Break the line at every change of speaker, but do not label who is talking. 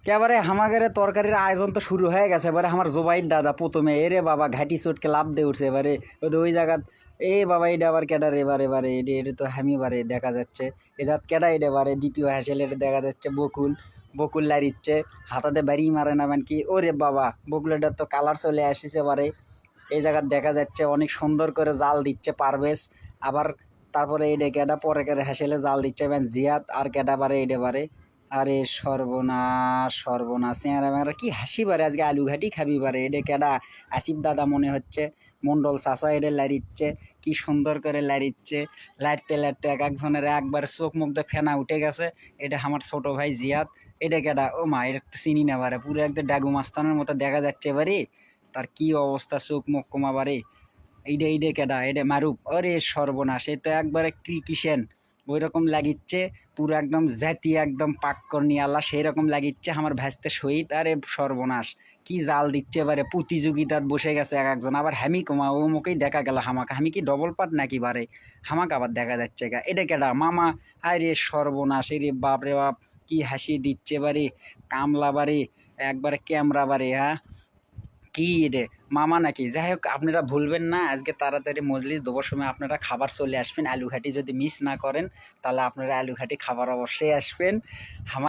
একেবারে হামাগের তরকারির আয়োজন তো শুরু হয়ে গেছে। এবারে আমার জোবাইর দাদা প্রথমে এরে বাবা ঘাটি চটকে লাভ দিয়ে উঠছে। এবারে ওই জায়গাত এ বাবা এটা আবার কেডার এবারে এটা এটা তো হামিবারে দেখা যাচ্ছে এজাত কেডা এটা এবারে দ্বিতীয় হ্যাসেল এটা দেখা যাচ্ছে বকুল লারিচ্ছে হাতাতে বাড়ি মারে না মানে কি ওরে বাবা বকুলেটার তো কালার চলে আসিছে এবারে এই জায়গার দেখা যাচ্ছে অনেক সুন্দর করে জাল দিচ্ছে পারভেজ। আবার তারপরে এইটা কেডা পরে কেটে হ্যাসেলে জাল দিচ্ছে মানে জিয়াত আর কেডা বারে এইটা বারে। আরে সর্বনাশ সর্বনাশ চেঁড়া মেয়েরা কি হাসি পারে আজকে আলু ঘাটি খাবি পারে এটা কেডা আসিফ দাদা মনে হচ্ছে মন্ডল চাষা এটা লারিচ্ছে কি সুন্দর করে লারিচ্ছে লাইটতে লাইটতে এক একজনের একবার চোখ মুখ দিয়ে ফেনা উঠে গেছে। এটা আমার ছোট ভাই জিয়াদ। এটা কেডা ও মা এটা তো চিনি না পারে পুরো একদম ডাগু মাস্তানের মতো দেখা যাচ্ছে এবারে তার কি অবস্থা চোখ মুখ কমা বারে। এইটা কেডা এটা মারুপ আরে সর্বনাশ এ তো একবারে কিসেন ওই রকম লাগিচ্ছে পুরো একদম জাতি একদম পাক করনি আল্লাহ সেই রকম লাগিচ্ছে আমার ভ্যাস্তে শহীদ। আরে সর্বনাশ কি জাল দিচ্ছে এবারে প্রতিযোগিতাত বসে গেছে এক একজন আবার হ্যামি কমা ও মুখেই দেখা গেল হামাকা আমি কি ডবল পাট নাকি বারে হামাক আবার দেখা যাচ্ছে গা এটা কেডা মামা। আরে সর্বনাশ রে বাপ রে বাপ কি হাসি দিচ্ছে বারে কামলা বারে একবারে ক্যামেরা বারে হ্যাঁ কি রে মামা নাকি। যাই হোক আপনারা ভুলবেন না আজকে তাড়াতাড়ি মজলিস দেবার সময় আপনারা খাবার চলে আসবেন আলু ঘাটি যদি মিস না করেন তাহলে আপনারা আলু ঘাটি খাবার অবশ্যই আসবেন।